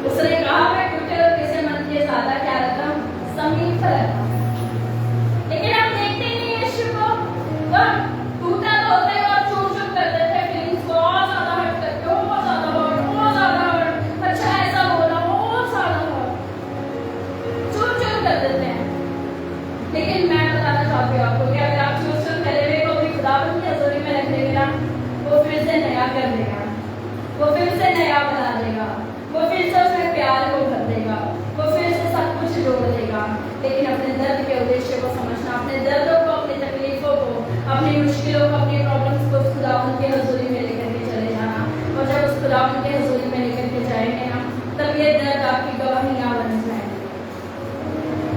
उसने कहा मैं टूटे और किसी मन के ज्यादा क्या रखा, समीप रखा, लेकिन हम देखते नहीं यीशु को। वह टूटा तो होता है और चूर चूर कर देते हैं, फीलिंग्स को और ज्यादा हर्ट करके, और ज्यादा हर्ट, अच्छा ऐसा बोला, और ज्यादा हर्ट, चूर चूर कर देते हैं। लेकिन मैं बताना चाहती हूँ आपको कि अगर आप चूर चूर करे हुए को भी खुदावन की हजूरी में रख देंगे ना, वो फिर से नया कर देगा, वो फिर से नया बना देगा, वो फिर से उसमें प्यार को भर देगा, वो फिर से सब कुछ जोड़ देगा। लेकिन अपने दर्द के उद्देश्य को समझना, अपने दर्दों को, अपनी तकलीफों को, अपनी मुश्किलों को, अपनी प्रॉब्लम्स को उस खुदावन की हजूरी में लेकर के चले जाना। और जब उस खुदावन की हजूरी में लेकर के जाएंगे ना, तब ये दर्द आपकी गवाहियां बन जाएंगे।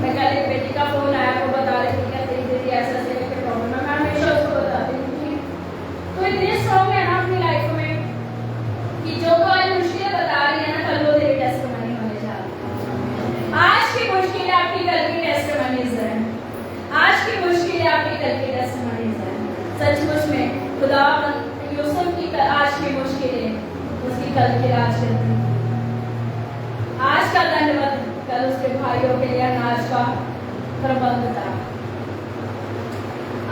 मैं कल एक बेटी का फोन आया, वो बता रही थी कि दीदी ऐसा ऐसे करके प्रॉब्लम है। मैं हमेशा उसको बताती हूँ कि तो इतने स्ट्रॉन्ग है ना अपनी लाइफ में कि जो तो आज मुश्किलें बता रही है ना, कल वो तेरी टेस्टमनी होने जा रही है। आज की मुश्किलें आपकी कल की टेस्टमनीज है, आज की मुश्किलें आपकी कल की टेस्टमनीज है। सचमुच में खुदा यूसुफ की आज की मुश्किलें उसकी कल की राज करती, आज का दंडवत कल उसके भाइयों के लिए अनाज का प्रबंध था।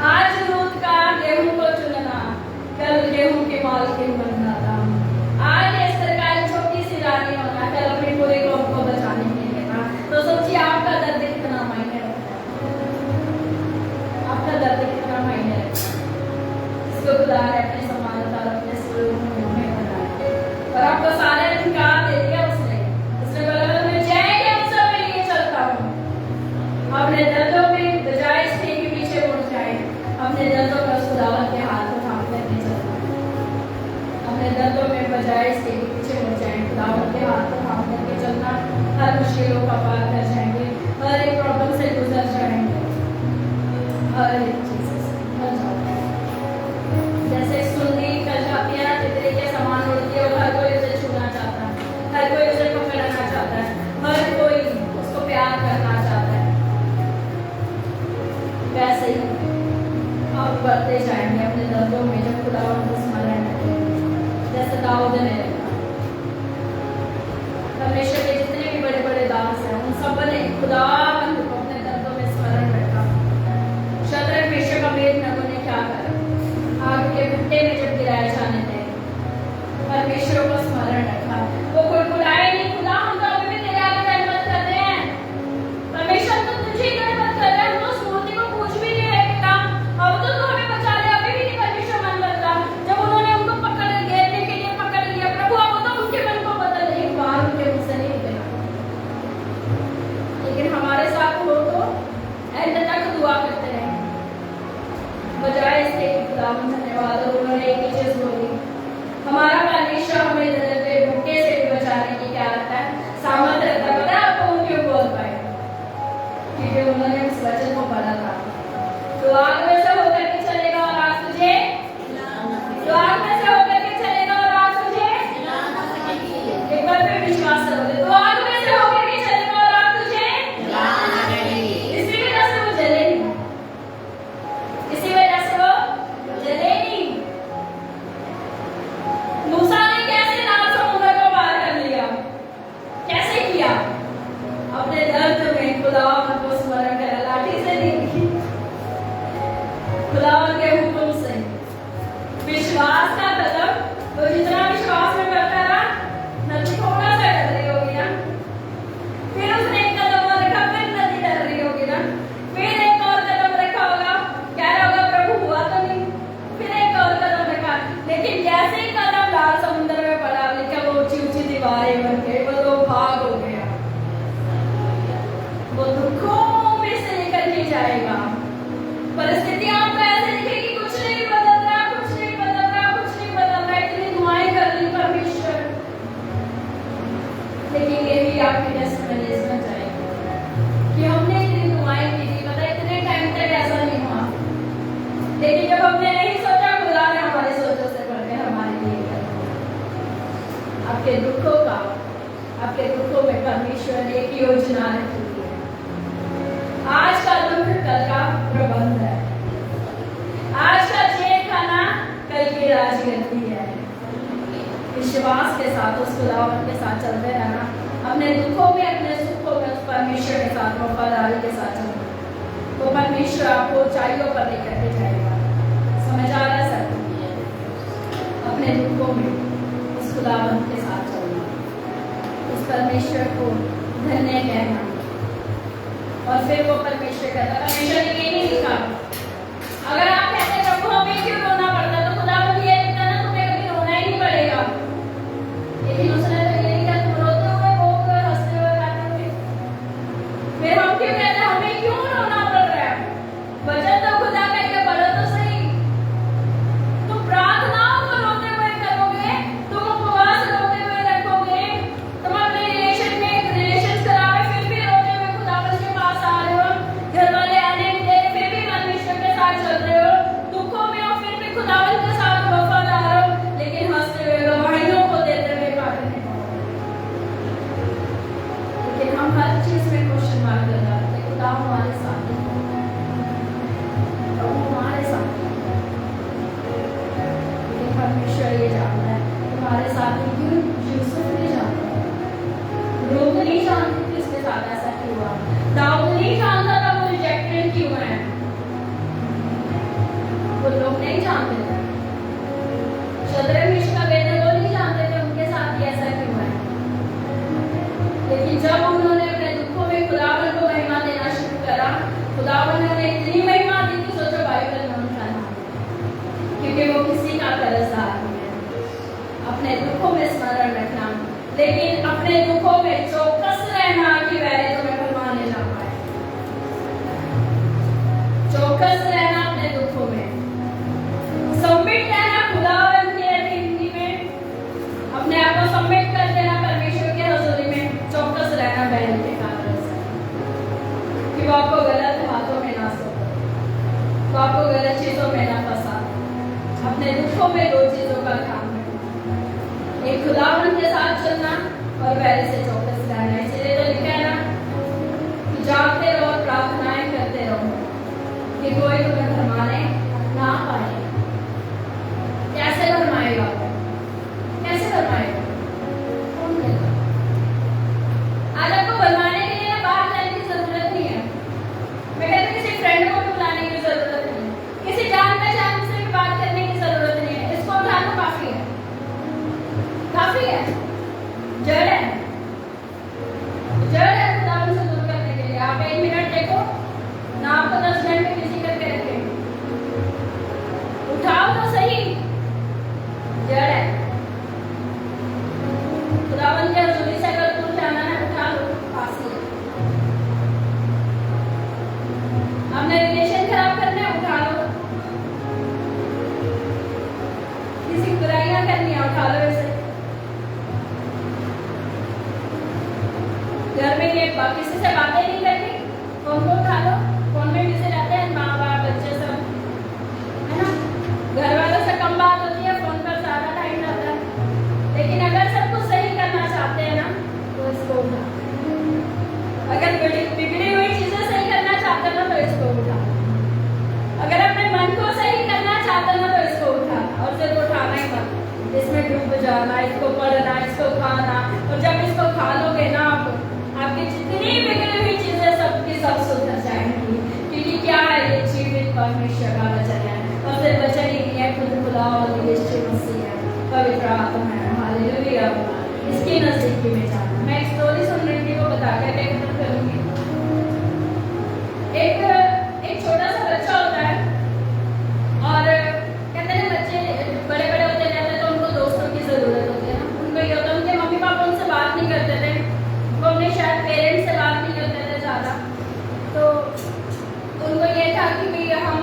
आज रूत का गेहूं को चुनना कल गेहूं के मालकिन बनना था। आज एस्तर का एक छोटी सी रानी होना कल अपनी पूरी कौम को बचाने के लिए था। तो सोचिए आपका दर्द कितना मायने रखता है, आपका दर्द कितना मायने रखता है। इसको खुदा ने अपनी समानता और अपने स्वरूप में बनाया और आपको सारे अधिकार दे दिया। उसने बोला मैं जय के अवसर पे लिए चलता हूँ। अपने दर्दों में बजाय इसके के पीछे मुड़ जाए, अपने दर्दों में उस खुदावन के हाथ को थाम करके चलता है। अपने दर्दों में बजाय इसके के पीछे मुड़ जाए, खुदावन के हाथ को थाम करके चलना। हर मुश्किलों का पार कर जाएंगे, हर एक प्रॉब्लम से गुजर जाएंगे, हर एक चीज से निकल जाएंगे। जैसे सुंदी निकल जाती है, तितली के समान उड़ती है और हर कोई उसे छूना चाहता है, हर कोई उसे पकड़ना चाहता है, हर कोई उसको प्यार करना चाहता है। वैसे ही आप बढ़ते जाएंगे अपने दर्दों में जब खुदावन को स्मरण करेंगे, जैसे दाऊद ने रखा। परमेश्वर के जितने भी बड़े बड़े दास हैं उन सब ने खुदावन को अपने दर्दों में स्मरण रखा। शद्रक मेशक अबेदनगो ने क्या करा, आग के भट्टे में जब गिराए जाने थे, परमेश्वर को स्मरण रखा। वो कुड़कुड़ाए नहीं, खुदा हम तो अभी भी तेरे आगे दंडवत कर रहे हैं, परमेश्वर तो तुझे ही दंडवत कर रहे हैं, हम तो उस मूर्ति को पूछ भी नहीं रहे पिता, अब तो तू हमें बचा ले। अभी भी नहीं परमेश्वर मन बदला। जब उन्होंने उनको पकड़ घेरने के लिए पकड़ लिया प्रभु, अब तो उनके मन को बदल, एक बार उनके मुंह से नहीं निकला। लेकिन हमारे साथ हो तो एंड तक दुआ करते रहे, बजाय इसके कि खुदावन धन्यवाद। और उन्होंने एक ही चीज बोली, हमारा परमेश्वर हमें भूखे से भी बचाने की क्या रखता है, सामर्थ्य रखता है। पता है आपको वो क्यों बोल पाए? क्योंकि उन्होंने उस वचन को पढ़ा था। तो आग में से होकर के चलेगा और आज तुझे, तो आग में से होकर के चलेगा और आज तुझे, एक बार फिर विश्वास करोगे, तो आग में से होकर के चलेगा और आज तुझे, इसी वजह से वो जले नहीं, इसी वजह से वो जले नहीं। मूसा ने कैसे लाल समुद्र को पार कर लिया, कैसे किया? अपने दर्द में खुदावन को स्मरण करा, लाठी से नहीं, खुदावन के हुक्म से। विश्वास का मतलब वो जितना विश्वास में करता रहा, नदी थोड़ा सा डर रही होगी ना, फिर उसने एक कदम और रखा, फिर नदी डर रही होगी ना, फिर एक और कदम रखा होगा, कह रहा होगा प्रभु हुआ तो नहीं, फिर एक और परमेश्वर ने एक योजना रखी है। आज का दुख कल का प्रबंध है, आज का चैन खाना कल की राजगद्दी है। विश्वास के साथ उस खुदावंत के साथ चलते रहना, अपने दुखों में अपने सुखों में उस परमेश्वर के साथ वफादारी के साथ चलना, वो परमेश्वर आपको ऊंचाइयों पर लेकर के जाएगा। समझ आ रहा है सर? अपने दुखों में उस खुदावंत के साथ चलना, उस परमेश्वर को धन्य कहना। और फिर वो परमेश्वर कहता, परमेश्वर ने ये नहीं लिखा, अगर आप कहते प्रभु हमें क्यों रोना पड़ता, तो खुदावंत ये लिखता ना तुम्हें कभी रोना ही नहीं पड़ेगा। लेकिन उसने तो ये लिखा तुम रोते हुए, वो हंसते हुए, गाते हुए। फिर हम क्यों कहते हमें क्यों रोना पड़ रहा है? वचन तो खुदा का ये पढ़ो तो सही। तुम प्रार्थनाओं को रोते हुए करोगे, तुम उपवास रोते हुए रखोगे, तुम अपने रिलेशन करावे फिर भी रोते हुए खुदावंत के पास आ रहे हो, घर वाले आने दे फिर भी परमेश्वर के साथ चल रहे हो, दुखों में हो फिर भी खुदावंत के साथ वफादार हो, लेकिन हंसते हुए गवाहियों को देते हुए काटने पाओगे। लेकिन हम हर चीज में क्वेश्चन मार्क लगा रहे हैं, खुदा हमारे साथ है, प्रभु हमारे साथ है। लेकिन परमेश्वर ये जानता है तुम्हारे साथ ही क्यों। यूसुफ नहीं जानता, लोग नहीं जानते कि उसके साथ ऐसा क्यों हुआ। दाऊद नहीं जानता था वो रिजेक्टेड क्यों है, वो लोग नहीं जानते थे। शद्रक मिशक अबेदनगो नहीं जानते थे उनके साथ ही ऐसा क्यों है। लेकिन जब उन्होंने अपने दुखों में खुदावंत को महिमा देना शुरू करा, खुदावंत ने इतनी महिमा दी कि सोचो बाइबल में उनका नाम, क्योंकि वो किसी का कर्जदार नहीं है। अपने दुखों में स्मरण रखना, लेकिन अपने दुखों में चौकस रहना कि वह तुम्हें भरमाने ना पाए। चौकस रहना अपने दुखों में, सबमिट रहना खुदावंत के अधीनगी में, अपने आप को सबमिट कर देना परमेश्वर के हजूरी में, चौकस रहना बहन के कारण से कि वो आपको गलत हाथों में ना सौंपे, वो आपको गलत चीजों में ना फंसा। अपने दुखों में दो चीजों का ध्यान रखना, एक खुदावंत के साथ चलना और पहले से चौकस रहना। इसलिए तो लिखा है ना कि जागते रहो और प्रार्थनाएं करते रहो कि कोई तुम्हें भरमाने ना पाए। कैसे भरमाएगा? कैसे भरमाएगा? कौन देगा? आज आपको भरमाने के लिए बाहर जाने की जरूरत नहीं है। मैं कहती हूँ किसी फ्रेंड को भी बुलाने की जरूरत नहीं है, किसी जान पहचान से भी बात करने की जरूरत नहीं है। इसको उठाना काफी है, काफी है। जड़ है, जड़ है खुदावंत से दूर करने के लिए। आप 1 मिनट देखो ना, आपको 10 मिनट में बिजी करके रखें, उठाओ तो सही। जड़ है खुदावंत के हजूरी से अगर दूर जाना है, उठा लो, पास ही है। अपने रिलेशन खराब करने हैं, उठा लो। किसी बुराइयां करनी है, उठा लो इसे। घर में ये किसी से बातें नहीं करनी, फोन को उठा लो। फोन में बिजी रहते हैं माँ बाप बच्चे सब, है ना। घर वालों से कम बात होती है, फोन पर ज्यादा टाइम रहता है। लेकिन अगर सब कुछ सही करना चाहते हैं ना, तो इसको उठा। अगर बिगड़ी हुई चीजें सही करना चाहते हैं ना, तो इसको उठा। अगर अपने मन को सही करना चाहते हैं ना, तो इसको उठा। और सिर्फ उठाना ही मत, इसमें डूब जाना, इसको पढ़ना, इसको खाना। और जब इसको खा लोगे ना, आपकी जितनी बिगड़ी हुई चीजें सबकी सब सुधर जाएंगी, क्योंकि क्या है ये जीवित परमेश्वर का वचन है। और फिर वचन ही नहीं है, खुद खुदा और यीशु मसीह है, पवित्र आत्मा है। हालेलुया। इसकी नजदीकी में जाना। मैं एक स्टोरी सुन रही थी, वो बता के खत्म करूंगी। एक छोटा सा बच्चा होता है, और कहते हैं बच्चे बड़े बड़े होते जाते हैं तो उनको दोस्तों की जरूरत होती है ना। उनको ये होता है उनके मम्मी पापा उनसे बात नहीं करते थे, वो अपने शायद पेरेंट्स से बात नहीं करते थे ज़्यादा। तो उनको ये था कि भाई हम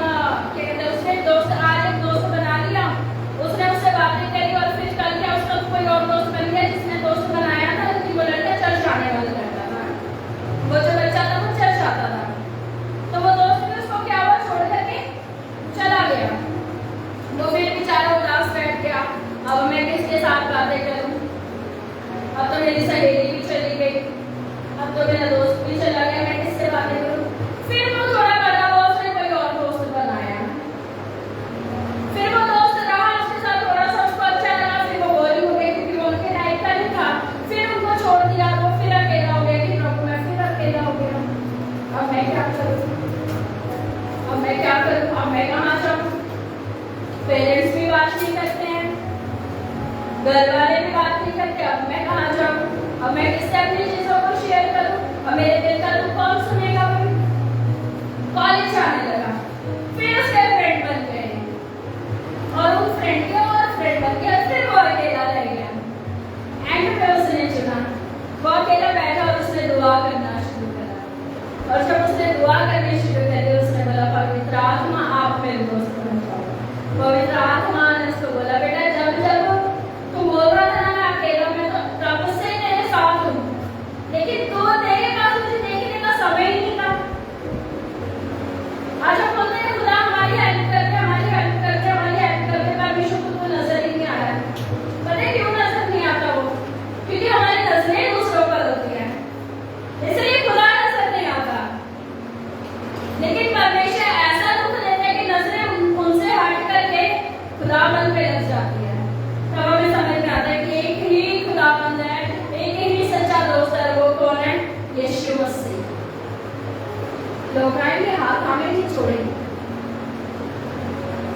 क्या कहते हैं, उसने दोस्त आज एक दोस्त बना लिया, उसने उससे बातें करी, और फिर कल क्या उसका कोई और दोस्त बन गया जिसने दोस्त बनाया था, कि वो लड़का चर्च आने वाला लड़का था। वो जो बच्चा था वो चर्च आता था, तो वो दोस्त भी उसको क्या हुआ, छोड़ करके चला गया। वो फिर बेचारा उदास बैठ गया, अब मैं किसके साथ बातें करूं, अब तो मेरी सहेली भी चली गई। तो मेरा दोस्त भी चला गया, मैं किससे बातें करूं? फिर वो थोड़ा बड़ा हुआ, उसने कोई और दोस्त बनाया, फिर वो दोस्त रहा, उसके साथ थोड़ा सा उसको अच्छा लगा, फिर वो बोरिंग हो गई क्योंकि वो उनके टाइप का नहीं था, फिर उनको छोड़ दिया, वो फिर अकेला हो गया कि प्रभु मैं फिर अकेला हो गया, अब मैं क्या करूं? अब मैं क्या करूं? अब मैं कहाँ जाऊं? पेरेंट्स भी बात नहीं करते हैं, घर वाले भी बात नहीं करते, अब मैं कहाँ जाऊं? अब मैं किससे अपनी चीजों को शेयर करूं? अब मेरे दिल का दुख कौन सुनेगा? कॉलेज जाने लगा, फिर उसके फ्रेंड बन गए, और उन फ्रेंड के और फ्रेंड बन गया, फिर वो अकेला रह गया। एंड पे उसने चुना, वो अकेला बैठा और उसने दुआ करना शुरू करा, और जब उसने दुआ करनी शुरू करी, उसने बोला पवित्र आत्मा आप मेरे दोस्त बन जाओ। पवित्र आत्मा ने उसको बोला बेटा जब जब तू बोल रहा था ना मैं अकेला, मैं तो तब से तेरे साथ हूँ, लेकिन तू तेरे पास मुझे देखने का समय ही नहीं था। आज हम बोलते हैं खुदा हमारी हेल्प करके परमेश्वर को तो नजर ही नहीं आ रहा है। पता है क्यों नजर नहीं आता? वो क्योंकि हमारी नजरें दूसरों पर होती है, इसलिए खुदा नजर नहीं आता। लेकिन परमेश्वर ऐसा दुख देता है कि नजरें उनसे हट करके खुदाबंद पे लग जाती है, तब हमें समझ में आता है कि एक ही खुदाबंद है, एक ही सच्चा दोस्त है, वो कौन है? यीशु मसीह। लोग आएंगे हाथ हमें नहीं छोड़ेंगे।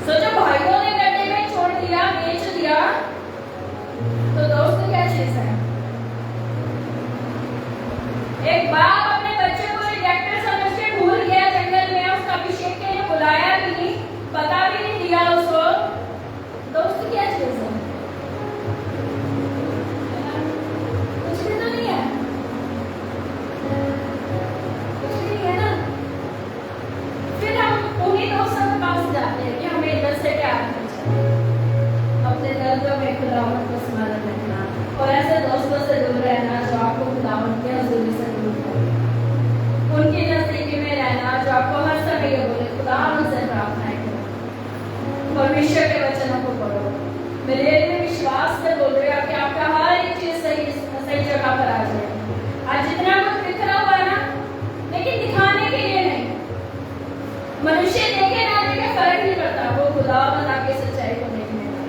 सोचो भाइयों ने गड्ढे में छोड़ दिया, बेच दिया, तो दोस्त क्या चीज है? एक बाप अपने बच्चे को रिजेक्टेड समझ के भूल गया जंगल में, उसका अभिषेक के लिए बुलाया भी नहीं, पता भी नहीं दिया उसको, दोस्त क्या चीज है? कुछ भी तो नहीं है, कुछ भी नहीं है ना। फिर हम उन्हीं दोस्तों के पास जाते हैं कि हमें इधर से क्या करना चाहिए, अपने दर्दों में खुदावंत को स्मरण रखना, और ऐसे दोस्तों से दूर रहना जो आपको खुदावंत के हुजूरी से दूर करे, उनकी नजदीकी में रहना जो आपको हर समय ये बोले खुदा मुझसे प्रार्थनाएं करो, परमेश्वर के वचनों को पढ़ो, मेरे में विश्वास से बोल रहे हो कि आपका हर एक चीज सही जगह पर आ जाए। आज जितना कुछ बिखरा हुआ है ना, लेकिन दिखाने के लिए नहीं, मनुष्य देखे ना देखे फर्क नहीं पड़ता, वो खुदा बना के सच्चाई को देखने का,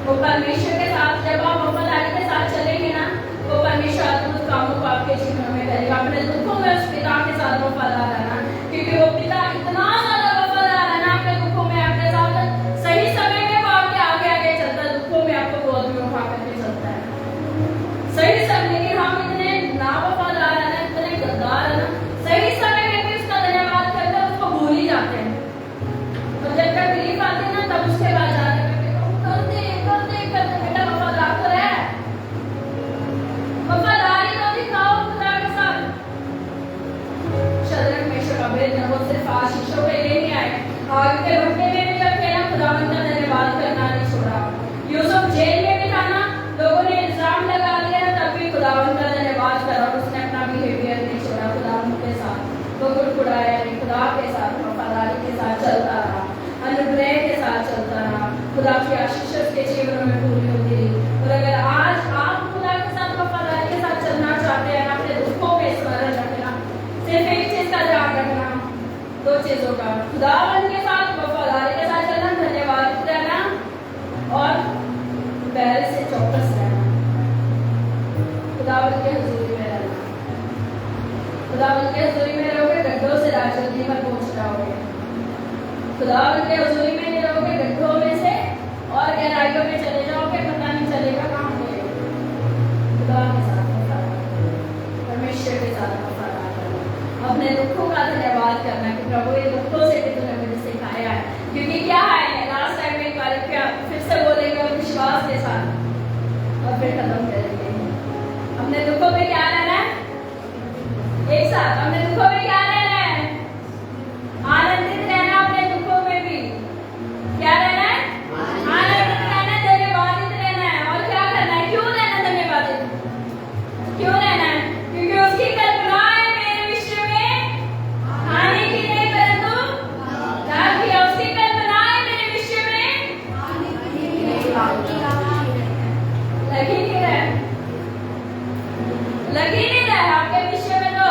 वो परमेश्वर के साथ जब आप वफादारी के साथ चलेंगे ना, वो परमेश्वर अद्भुत कामों को आपके जीवन में करेगा। अपने दुखों में उस पिता के साथ वफादार रहना, क्योंकि वो पिता इतना ज्यादा वफादार है ना आपके दुखों में, आपके साथ सही समय में वो आपके आगे आगे चलता है, दुखों में आपको गोद में उठा करके चलता है सही समय। लेकिन हम इतने ना वफादार है ना, इतने गद्दार है ना, सही समय में भी उसका धन्यवाद करते हैं, उसको भूल ही जाते हैं, और जब तकलीफ आती है ना तब उसके बाद जाते हैं बेटा वफादार तो रहे, वफादारी तो दिखाओ खुदा के साथ। शद्रक मेशक अबेदनगो सिर्फ आशीषों के लिए नहीं आए, आग के भट्टे में भी जब थे ना खुदावंद का धन्यवाद करना नहीं छोड़ा। यूसुफ जेल में भी था ना, लोगों ने इल्जाम लगा दिया ना, तब भी खुदावंद का धन्यवाद करा, और उसने अपना बिहेवियर नहीं छोड़ा, खुदावंद के साथ वो गुड़गुड़ाया नहीं, खुदा के साथ वफादारी के साथ चलता रहा, अनुग्रह के साथ चलता रहा, खुदा की आशीष उसके जीवन में पूरी होती रही। और अगर आज आप खुदा के साथ वफादारी के साथ चलना चाहते हैं, अपने दुखों में स्मरण रखना, सिर्फ एक चीज का ध्यान रखना, दो चीजों का, खुदावन के साथ वफादारी के साथ चलना, धन्यवाद रहना, और बैल से चौकस रहना, खुदावन के हुजूरी में रहना। खुदावन के हुजूरी में रहोगे, गड्ढों से राजगद्दी पर पहुंच जाओगे। खुदावन के हुजूरी में नहीं रहोगे, गड्ढों में से और गहराइयों में चले जाओगे, पता नहीं चलेगा कहाँ गए। खुदा के साथ वफादार, परमेश्वर के साथ वफादार करना, अपने दुखों का धन्यवाद करना कि प्रभु ये दुखों से भी तूने मुझे सिखाया है, क्योंकि क्या है लास्ट टाइम एक बार फिर से बोलेंगे और विश्वास के साथ, और फिर खत्म करेंगे। अपने दुखों में क्या रहना है? एक साथ अपने दुखों में क्या रहना है? आनंदित रहना, अपने दुखों में भी क्या रहना है? आनंदित रहना, धन्यवादित रहना है। और क्या करना है? क्यों रहना धन्यवादित? क्यों रहना है? क्योंकि उसकी कल्पनाएं मेरे विश्व में आने की नहीं, परंतु क्या किया? उसकी कल्पनाएं मेरे विश्व में आने की नहीं। लगी नहीं रहे आपके विषय में, तो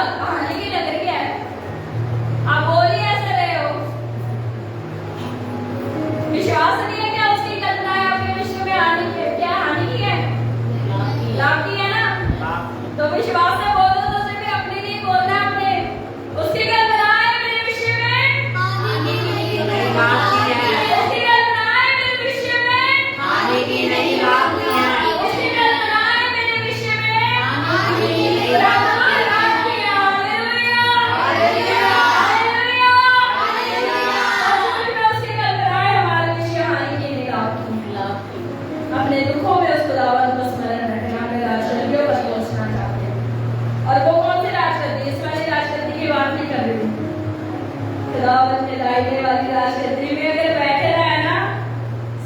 है उस खुदावन को स्मरण रखना, अपने राजगद्दियों पर पहुंचना चाहते हैं। और वो कौन सी राजगद्दी? इस वाली राजगद्दी की बात नहीं कर रही हूँ। खुदावन के दाहिने वाली राजगद्दी में अगर बैठे रहे ना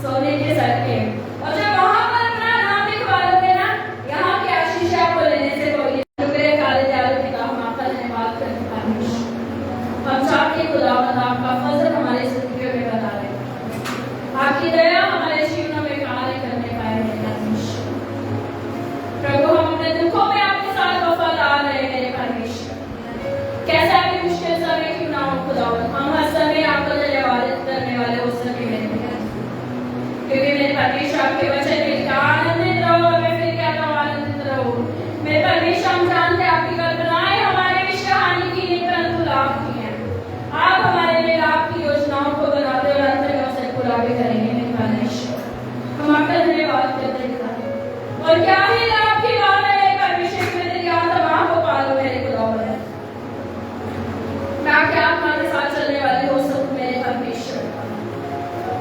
सोने के सर के, और जब वहां पर अपना नाम लिखवा लोगे ना, यहाँ की आशीष आपको लेने से कोई मेरे काले जालों की हम आपका धन्यवाद करते परमेश्वर। हम चाहते हैं खुदावन आपका फजल हमारे जिंदगी में बता रहे, आपकी दया हमारे जीवनों में कार्य करने पाए हैं परमेश्वर। प्रभु हम अपने दुखों में आपके साथ वफादार रहे मेरे परमेश्वर, कैसा भी मुश्किल समय क्यों ना हो खुदावन, हम हर समय आपको धन्यवाद करने वाले हो सके मेरे पिता, क्योंकि मेरे परमेश्वर आपके वचन में लिखा आनंदित रहो, मैं फिर कहता हूँ आनंदित रहो मेरे परमेश्वर। हम जानते हैं आपकी कल्पनाएं हमारे विषय हानि की नहीं परंतु लाभ की हैं। आप हमारे लिए लाभ की योजनाओं को बनाते और अंत में उसे पूरा भी करेंगे मेरे परमेश्वर। हम आपका धन्यवाद करते हैं। और क्या ही लाभ की बात है मेरे परमेश्वर की मेरी आत्मा को पालो मेरे खुदावन, मैं क्या आपके साथ चलने वाली हो सकूं मेरे परमेश्वर।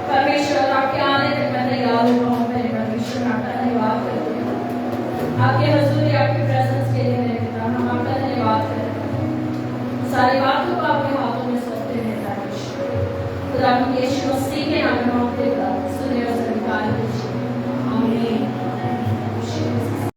परमेश्वर आपके आने तक मैं तैयार हुआ हूँ मेरे परमेश्वर, मैं आपका धन्यवाद करती हूँ। आपके हजूरी आपके प्रेजेंस के लिए मेरे पिता हम आपका धन्यवाद करते हैं। सारी बातों को आपके हाथों में सौंपते हैं परमेश्वर। खुदा यीशु मसीह के नाम में